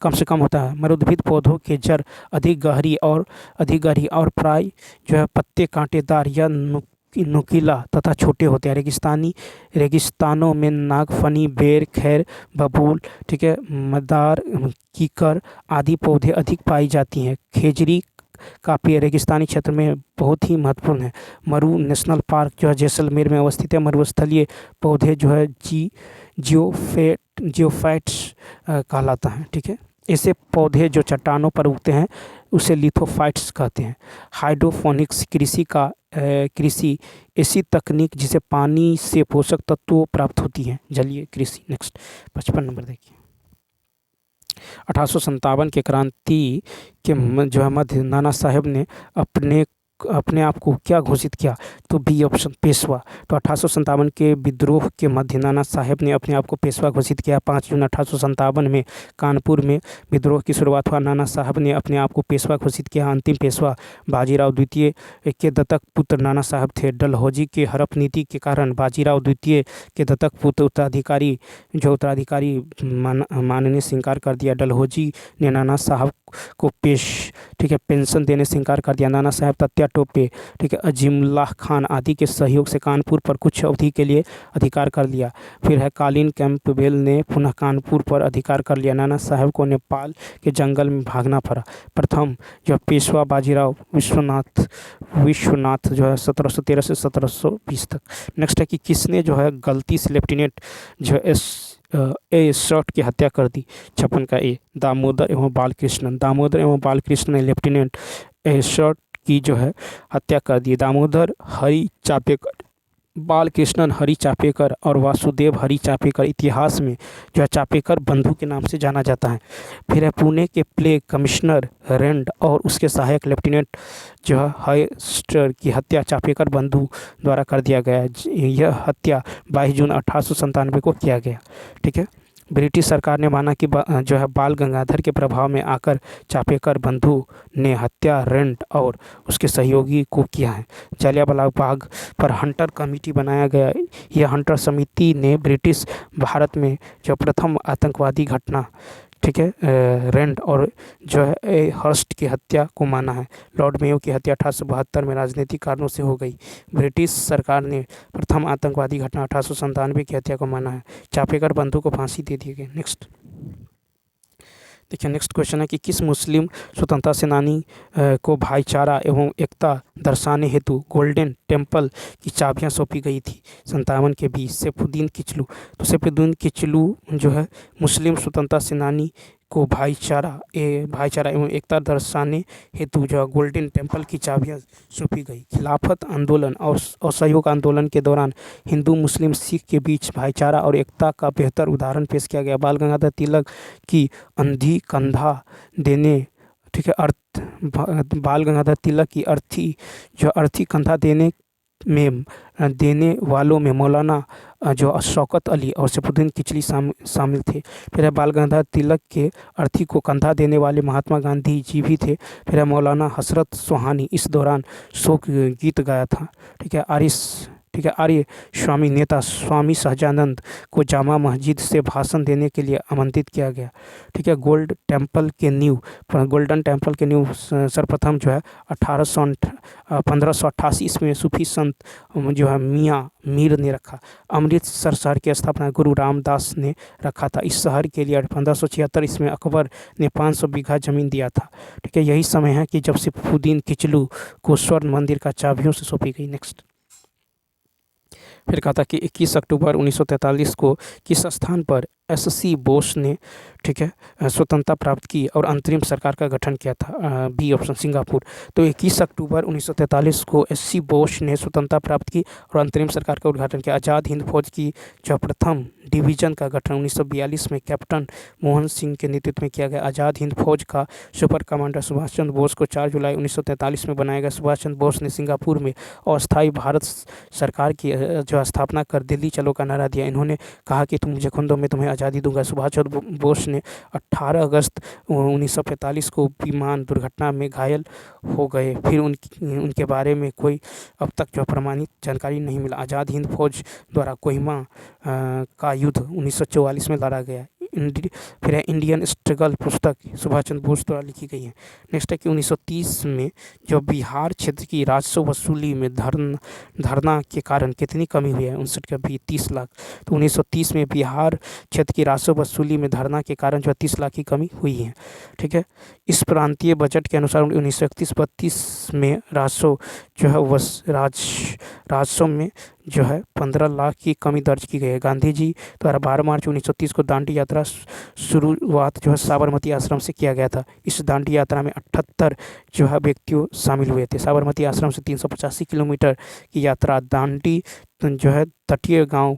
कम से कम होता है। मरुद्भिद पौधों के जड़ अधिक गहरी और प्राय जो है पत्ते कांटेदार या नुकीला तथा छोटे होते हैं। रेगिस्तानों में नागफनी, बेर, खैर, बबूल, ठीक है, मदार, कीकर आदि पौधे अधिक पाई जाती हैं। खेजड़ी का पेड़ रेगिस्तानी क्षेत्र में बहुत ही महत्वपूर्ण है। मरु नेशनल पार्क जो है जैसलमेर में अवस्थित है। मरुस्थलीय पौधे जो है जियोफाइट्स कहलाता है, ठीक है। ऐसे पौधे जो चट्टानों पर उगते हैं उसे लिथोफाइट्स कहते हैं। हाइड्रोपोनिक्स कृषि ऐसी तकनीक जिसे पानी से पोषक तत्वों प्राप्त होती है। जलीय कृषि। नेक्स्ट 55 नंबर देखिए। 1857 के क्रांति के जो है मध्य नाना साहेब ने अपने आप को क्या घोषित किया? तो बी ऑप्शन, पेशवा। तो 1857 के विद्रोह के मध्य नाना साहेब ने अपने आप को पेशवा घोषित किया। 5 जून 1857 में कानपुर में विद्रोह की शुरुआत हुआ। नाना साहब ने अपने आप को पेशवा घोषित किया। अंतिम पेशवा बाजीराव द्वितीय के दत्तक पुत्र नाना साहब थे। डलहौजी की हड़प नीति के कारण बाजीराव द्वितीय के दत्तक पुत्र उत्तराधिकारी मानने से इनकार कर दिया। डलहौजी ने नाना साहब को पेंशन देने से इनकार कर दिया। नाना साहब तत्या टोपे, ठीक है, अजीमुल्लाह खान आदि के सहयोग से कानपुर पर कुछ अवधि के लिए अधिकार कर लिया। फिर है कालीन कैंपबेल ने पुनः कानपुर पर अधिकार कर लिया। नाना साहब को नेपाल के जंगल में भागना पड़ा। प्रथम जो पेशवा बाजीराव विश्वनाथ जो है 1713 से 1720 तक। नेक्स्ट है कि किसने जो है गलती से लेफ्टिनेंट जो ए शॉर्ट की हत्या कर दी? 56 का ए, दामोदर एवं बालकृष्ण ने लेफ्टिनेंट ए शॉर्ट की जो है हत्या कर दी। दामोदर हरि चापेकर, बालकृष्णन हरि चापेकर और वासुदेव हरि चापेकर इतिहास में जो है चापेकर बंधु के नाम से जाना जाता है। फिर है पुणे के प्लेग कमिश्नर रेंड और उसके सहायक लेफ्टिनेंट जो है हाइस्टर की हत्या चापेकर बंधु द्वारा कर दिया गया। यह हत्या 22 जून 1897 को किया गया, ठीक है। ब्रिटिश सरकार ने माना कि जो है बाल गंगाधर के प्रभाव में आकर चापेकर बंधु ने हत्या रेंड और उसके सहयोगी को किया है। जलियांवाला बाग पर हंटर कमेटी बनाया गया। यह हंटर समिति ने ब्रिटिश भारत में जो प्रथम आतंकवादी घटना, ठीक है, रेंड और जो है हर्स्ट की हत्या को माना है। लॉर्ड मेयो की हत्या 1872 में राजनीतिक कारणों से हो गई। ब्रिटिश सरकार ने प्रथम आतंकवादी घटना 1897 की हत्या को माना है। चापेकर बंधु को फांसी दे दी गई। नेक्स्ट देखिए, नेक्स्ट क्वेश्चन है कि किस मुस्लिम स्वतंत्रता सेनानी को भाईचारा एवं एकता दर्शाने हेतु गोल्डन टेम्पल की चाबियां सौंपी गई थी? 57 के बी, सैफुद्दीन किचलू। तो सैफुद्दीन किचलू जो है मुस्लिम स्वतंत्रता सेनानी को भाईचारा एवं एकता दर्शाने हेतु जो गोल्डन टेम्पल की चाबियां सौंपी गई। खिलाफत आंदोलन और असहयोग आंदोलन के दौरान हिंदू मुस्लिम सिख के बीच भाईचारा और एकता का बेहतर उदाहरण पेश किया गया। बाल गंगाधर तिलक की अंधी कंधा देने, ठीक है, बाल गंगाधर तिलक की अर्थी कंधा देने वालों में मौलाना जो शौकत अली और सैफुद्दीन किचली शामिल थे। फिर है बाल गंगाधर तिलक के अर्थी को कंधा देने वाले महात्मा गांधी जी भी थे। फिर है मौलाना हसरत सुहानी इस दौरान शोक गीत गाया था, ठीक है। आर्य स्वामी नेता स्वामी सहजानंद को जामा मस्जिद से भाषण देने के लिए आमंत्रित किया गया, ठीक है। गोल्डन टेम्पल के नींव सर्वप्रथम जो है 1588 ईस्वी में सूफी संत जो है मियाँ मीर ने रखा। अमृतसर शहर की स्थापना गुरु रामदास ने रखा था। इस शहर के लिए 1576 ईस्वी में अकबर ने 500 बीघा जमीन दिया था, ठीक है। यही समय है कि जब सैफुद्दीन किचलू को स्वर्ण मंदिर का चाबियों से सौंपी गई। नेक्स्ट फिर कहा था कि 21 अक्टूबर 1943 को किस स्थान पर एससी बोस ने, ठीक है, स्वतंत्रता प्राप्त की और अंतरिम सरकार का गठन किया था? B option, Singapore. तो 21 अक्टूबर 1943 को एससी बोस ने स्वतंत्रता प्राप्त की और अंतरिम सरकार का उद्घाटन किया। आज़ाद हिंद फौज की जो प्रथम डिवीज़न का गठन 1942 में कैप्टन मोहन सिंह के नेतृत्व में किया गया। आज़ाद हिंद फौज का सुपर कमांडर सुभाष चंद्र बोस को 4 जुलाई 1943 में बनाया गया। सुभाष चंद्र बोस ने सिंगापुर में अस्थायी भारत सरकार की जो स्थापना कर दिल्ली चलो का नारा दिया। इन्होंने कहा कि तुम मुझे खून दो, मैं तुम्हें आज़ादी दूंगा। सुभाष चंद्र बोस ने 18 अगस्त 1945 को विमान दुर्घटना में घायल हो गए। फिर उनके बारे में कोई अब तक जो प्रमाणित जानकारी नहीं मिला। आज़ाद हिंद फौज द्वारा कोहिमा का युद्ध 1944 में लड़ा गया। फिर है इंडियन स्ट्रगल पुस्तक सुभाष चंद्र बोस द्वारा लिखी गई है। नेक्स्ट है कि 1930 में जो बिहार क्षेत्र की राजस्व वसूली में धरना के कारण कितनी कमी हुई है, 59 लाख। तो 1930 में बिहार क्षेत्र की राजस्व वसूली में धरना के कारण जो 30 लाख की कमी हुई है। ठीक है, इस प्रांतीय बजट के अनुसार 1931-32 में राजस्व जो है राजस्व में जो है 15 लाख की कमी दर्ज की गई है। गांधी जी द्वारा 12 मार्च 1930 को दांडी यात्रा शुरुआत जो है साबरमती आश्रम से किया गया था। इस दांडी यात्रा में 78 जो है व्यक्तियों शामिल हुए थे। साबरमती आश्रम से 385 किलोमीटर की यात्रा दांडी जो है तटीय गांव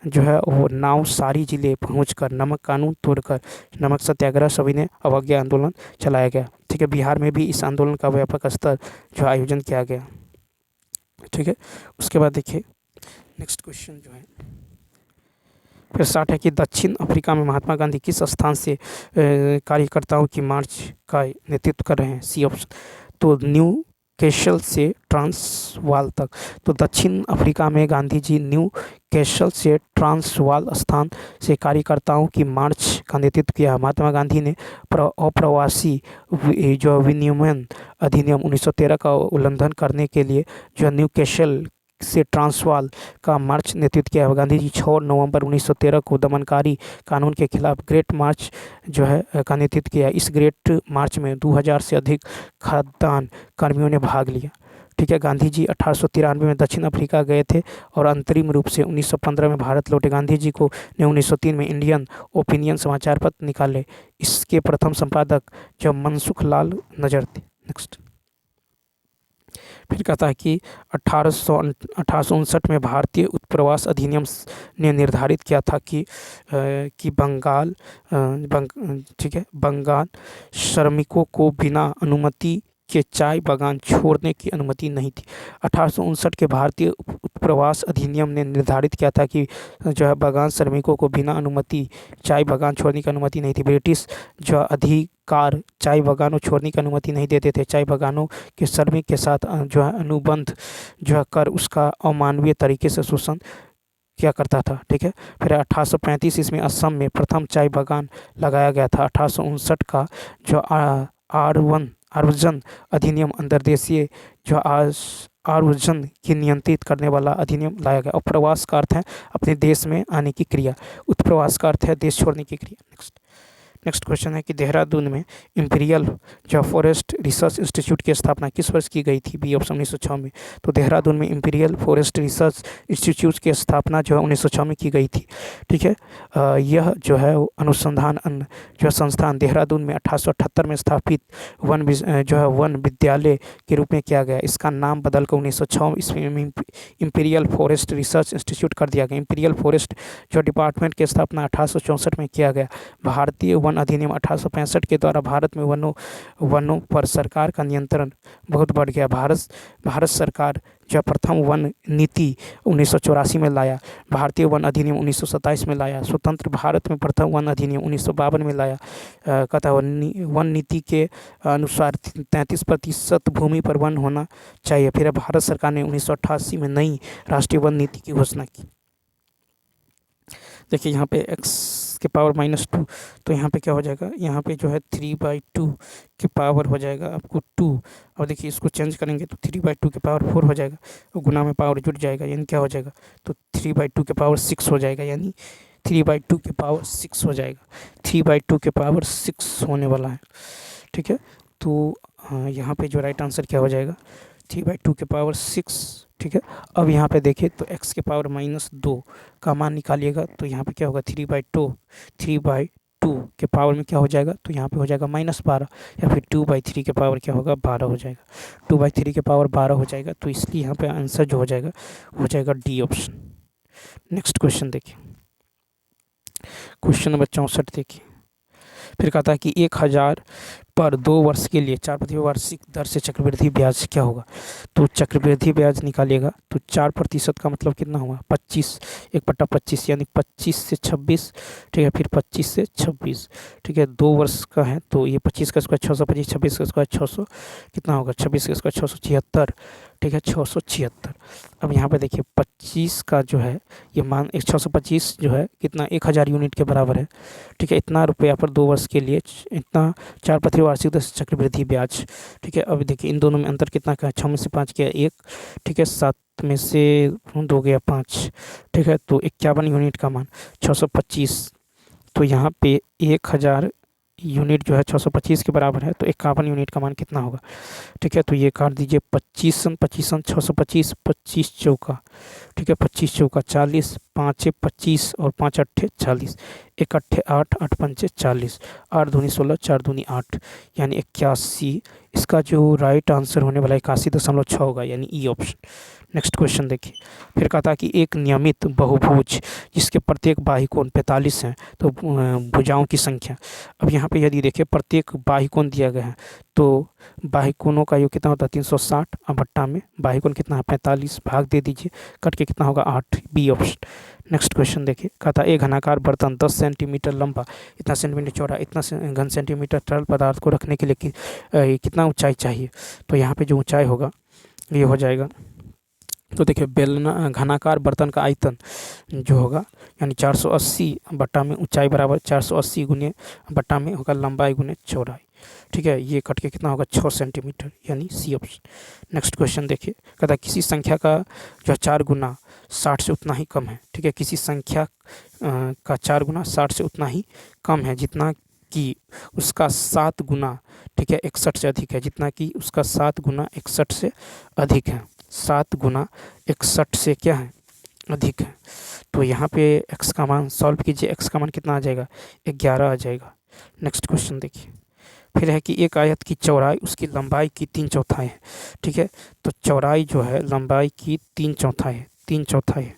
जो है वो नवसारी जिले पहुंचकर नमक कानून तोड़कर नमक सत्याग्रह सविनय अवज्ञा आंदोलन चलाया गया। ठीक है, बिहार में भी इस आंदोलन का व्यापक स्तर जो आयोजन किया गया। ठीक है, उसके बाद देखिए नेक्स्ट क्वेश्चन जो है फिर 60 है कि दक्षिण अफ्रीका में महात्मा गांधी किस स्थान से कार्यकर्ताओं की मार्च का नेतृत्व कर रहे हैं, सी ऑप्शन। तो न्यू कैसल से ट्रांसवाल तक। तो दक्षिण अफ्रीका में गांधी जी न्यू कैसल से ट्रांसवाल स्थान से कार्यकर्ताओं की मार्च का नेतृत्व किया। महात्मा गांधी ने अप्रवासी जो विनियमन अधिनियम 1913 का उल्लंघन करने के लिए जो न्यू कैसल से ट्रांसवाल का मार्च नेतृत्व किया। गांधी जी 6 नवंबर 1913 को दमनकारी कानून के खिलाफ ग्रेट मार्च जो है का नेतृत्व किया। इस ग्रेट मार्च में 2000 से अधिक खाद्यान्न कर्मियों ने भाग लिया। ठीक है, गांधी जी 1893 में दक्षिण अफ्रीका गए थे और अंतरिम रूप से 1915 में भारत लौटे। गांधी जी को ने 1903 में इंडियन ओपिनियन समाचार पत्र निकाले। इसके प्रथम संपादक जो मनसुख लाल नजर थे। नेक्स्ट फिर कहता है कि 1859 में भारतीय उत्प्रवास अधिनियम ने निर्धारित किया था कि बंगाल श्रमिकों को बिना अनुमति के चाय बागान छोड़ने की अनुमति नहीं थी। 1859 के भारतीय उत्प्रवास अधिनियम ने निर्धारित किया था कि जो है बागान श्रमिकों को बिना अनुमति चाय बागान छोड़ने की अनुमति नहीं थी। ब्रिटिश जो अधिकार चाय बागानों छोड़ने की अनुमति नहीं देते थे। चाय बागानों के श्रमिक के साथ जो है अनुबंध जो है कर उसका अमानवीय तरीके से शोषण क्या करता था। ठीक है, फिर 1835 इसमें असम में प्रथम चाय बागान लगाया गया था। 1859 का जो आवर्जन अधिनियम अंतर्देशीय जो आवर्जन की नियंत्रित करने वाला अधिनियम लाया गया। और प्रवास का अर्थ है अपने देश में आने की क्रिया, उत्प्रवास का अर्थ है देश छोड़ने की क्रिया। नेक्स्ट क्वेश्चन है कि देहरादून में इंपीरियल जो फॉरेस्ट रिसर्च इंस्टीट्यूट की स्थापना किस वर्ष की गई थी, बी ऑप्शन 1906 में। तो देहरादून में इंपीरियल फॉरेस्ट रिसर्च इंस्टीट्यूट की स्थापना जो है 1906 में की गई थी। ठीक है, यह जो है अनुसंधान जो संस्थान देहरादून में 1878 में स्थापित वन विद्यालय के रूप में किया गया। इसका नाम बदलकर 1906 इसमें इंपीरियल फॉरेस्ट रिसर्च इंस्टीट्यूट कर दिया गया। इंपीरियल फॉरेस्ट जो डिपार्टमेंट की स्थापना 1864 में किया गया। भारतीय वन अधिनियम 1865 के द्वारा भारत में वनों पर सरकार का नियंत्रण बहुत बढ़ गया। भारत सरकार जो प्रथम वन नीति 1984 में लाया। भारतीय वन अधिनियम 1927 में लाया। स्वतंत्र भारत में प्रथम वन अधिनियम 1952 में लाया। कहता वन नीति के अनुसार 33% भूमि पर वन होना चाहिए। फिर भारत सरकार ने 1988 में नई राष्ट्रीय वन नीति की घोषणा की। देखिए यहाँ पे x के पावर -2, तो यहाँ पे क्या हो जाएगा, यहाँ पे जो है 3/2 के पावर हो जाएगा आपको 2। और देखिए इसको चेंज करेंगे तो 3/2 के पावर 4 हो जाएगा। और गुना में पावर जुड़ जाएगा, यानी क्या हो जाएगा, तो 3/2 के पावर 6 हो जाएगा, यानी 3/2 के पावर 6 हो जाएगा। 3/2 के पावर 6 होने वाला है। ठीक है, तो यहाँ पे जो राइट आंसर क्या हो जाएगा, 3/2 के पावर 6। ठीक है, अब यहाँ पे देखिए तो x के पावर -2 का मान निकालिएगा तो यहाँ पे क्या होगा, 3/2 के पावर में क्या हो जाएगा, तो यहाँ पे हो जाएगा -12, या फिर 2/3 के पावर क्या होगा, 12 हो जाएगा। 2/3 के पावर 12 हो जाएगा, तो इसलिए यहाँ पे आंसर जो हो जाएगा डी ऑप्शन। नेक्स्ट क्वेश्चन देखिए, क्वेश्चन नंबर 64 देखिए। फिर कहता है कि 1000 पर 2 वर्ष के लिए 4% वार्षिक दर से चक्रवृद्धि ब्याज क्या होगा। तो चक्रवृद्धि ब्याज निकालिएगा तो 4% का मतलब कितना हुआ 25, 1/25 यानी 25 से 26, ठीक है, फिर 25 से 26, ठीक है, 2 वर्ष का है तो ये 25 का स्क्वायर 625, 26 का स्क्वायर 600, कितना होगा 26 का स्क्वायर 676, ठीक है 676। अब यहाँ पे देखिए 25 का जो है ये मान 625 जो है कितना 1000 यूनिट के बराबर है, ठीक है, इतना रुपया पर 2 वर्ष के लिए इतना 4% वार्षिक दर से चक्रवृद्धि ब्याज, ठीक है। अब देखिए इन दोनों में अंतर कितना का है, 6 में से 5 गया 1, ठीक है, 7 में से 2 गया 5, ठीक है, तो 51 यूनिट का मान 625, तो यहाँ पे 1000 यूनिट जो है 625 के बराबर है, तो 51 यूनिट का मान कितना होगा, ठीक है, तो ये काट दीजिए 25 25 625, 25 चौका, ठीक है, 25 चौका 40, 5 25 और 5 अट्ठे 40, 1 अट्ठे 8, 8 पंचे 40, 8 दूनी 16, 4 दूनी 8 यानी 81। इसका जो राइट आंसर होने वाला 81.6 होगा यानी ई ऑप्शन। नेक्स्ट क्वेश्चन देखिए, फिर कहा था कि एक नियमित बहुभुज जिसके प्रत्येक बाह्यकोण 45 हैं तो भुजाओं की संख्या। अब यहाँ पे यदि देखिए प्रत्येक बाह्यकोण दिया गया है तो बाह्यकोणों का योग कितना होता है 360, अब भट्टा में बाह्यकोण कितना है 45, भाग दे दीजिए, कट के कितना होगा 8, बी ऑप्शन। नेक्स्ट क्वेश्चन देखिए, कहा था एक घनाकार बर्तन 10 सेंटीमीटर लंबा, इतना सेंटीमीटर चौड़ा, इतना घन सेंटीमीटर तरल पदार्थ को रखने के लिए कितना ऊंचाई चाहिए। तो यहाँ पे जो ऊंचाई होगा ये हो जाएगा, तो देखिए बेलना घनाकार बर्तन का आयतन जो होगा यानी 480 बट्टा में ऊंचाई बराबर 480 गुने बट्टा में होगा लंबाई गुने चौड़ाई, ठीक है, ये कट के कितना होगा 6 सेंटीमीटर यानी सी ऑप्शन। नेक्स्ट क्वेश्चन देखिए, कहता किसी संख्या का जो 4 गुना 60 से उतना ही कम है, ठीक है, किसी संख्या का 4 गुना 60 से उतना ही कम है जितना कि उसका 7 गुना, ठीक है, 61 से अधिक है, जितना कि उसका 7 गुना 61 से अधिक है, 7 गुना 61 से क्या है अधिक है। तो यहाँ पे x का मान सॉल्व कीजिए, x का मान कितना आ जाएगा 11 आ जाएगा। नेक्स्ट क्वेश्चन देखिए, फिर है कि एक आयत की चौड़ाई उसकी लंबाई की 3/4 है, ठीक है, तो चौड़ाई जो है लंबाई की 3/4 है, 3/4 है,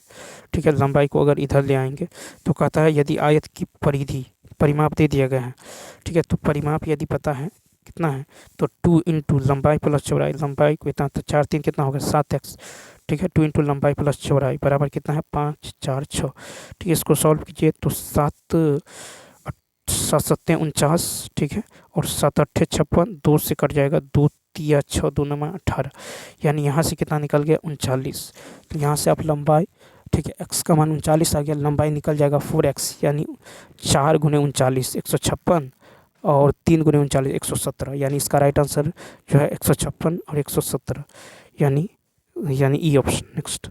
ठीक है, लंबाई को अगर इधर ले आएंगे तो कहता है यदि आयत की परिधि परिमाप दे दिया गया है, ठीक है, तो परिमाप यदि पता है कितना है तो 2 इंटू लंबाई प्लस चौड़ाई, लंबाई को इतना तो 4 3 कितना होगा 7x, ठीक है, 2 इंटू लंबाई प्लस चौड़ाई बराबर कितना है 5 4 6, ठीक है, इसको सॉल्व कीजिए तो 7 7 7 49, ठीक है, और 7 8 56, 2 से कट जाएगा 2 3 6 2 9 18 यानी यहाँ से कितना निकल गया 39। तो यहाँ से आप लंबाई, ठीक है, x का मान 39 आ गया, लंबाई निकल जाएगा 4x यानी 4 गुने 39 156 और 3 गुने 39 117 यानी इसका राइट आंसर जो है 156 और 117 यानी ई ऑप्शन। नेक्स्ट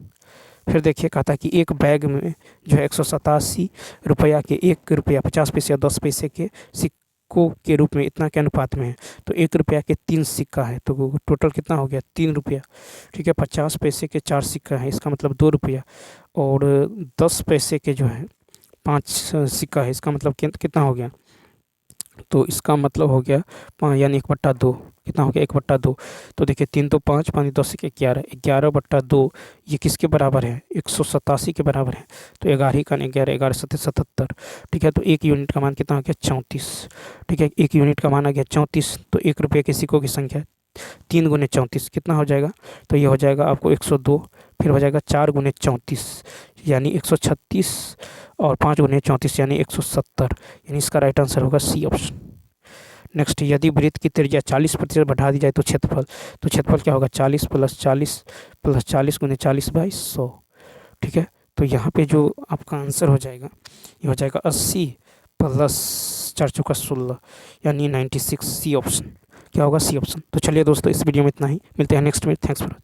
फिर देखिए, कहता है कि एक बैग में जो है 187 रुपया के 1 रुपया 50 पैसे या 10 पैसे के सिक्कों के रूप में इतना के अनुपात में है, तो 1 रुपया के 3 सिक्का है तो टोटल कितना हो गया 3 रुपया, ठीक है, 50 पैसे के 4 सिक्का है इसका मतलब 2 रुपया और 10 पैसे के जो है 5 सिक्का है इसका मतलब कितना हो गया, तो इसका मतलब हो गया 5 यानी 1/2, कितना हो गया 1/2। तो देखिए 3 तो 5 5 10 के 11, 11/2 ये किसके बराबर है 187 के बराबर है, तो 11 का 11 11 7 77, ठीक है, तो 1 यूनिट का मान कितना हो गया 34, ठीक है, 1 यूनिट का मान आ गया 34, तो 1 रुपये के सिक्कों की संख्या 3 गुने 34 कितना हो जाएगा, तो ये हो जाएगा आपको 102, फिर हो जाएगा 4 गुने 34 यानी 136 और 5 गुने 34 यानी 170 यानी इसका राइट आंसर होगा सी ऑप्शन। नेक्स्ट, यदि वृत्त की त्रिज्या 40% बढ़ा दी जाए तो क्षेत्रफल क्या होगा 40 + 40 + 40 गुने 40/100, ठीक है, तो यहाँ पे जो आपका आंसर हो जाएगा ये हो जाएगा 80 + 4 चौका 16 यानी 96, सी ऑप्शन क्या होगा सी ऑप्शन। तो चलिए दोस्तों इस वीडियो में इतना ही, मिलते हैं नेक्स्ट में, थैंक्स फॉर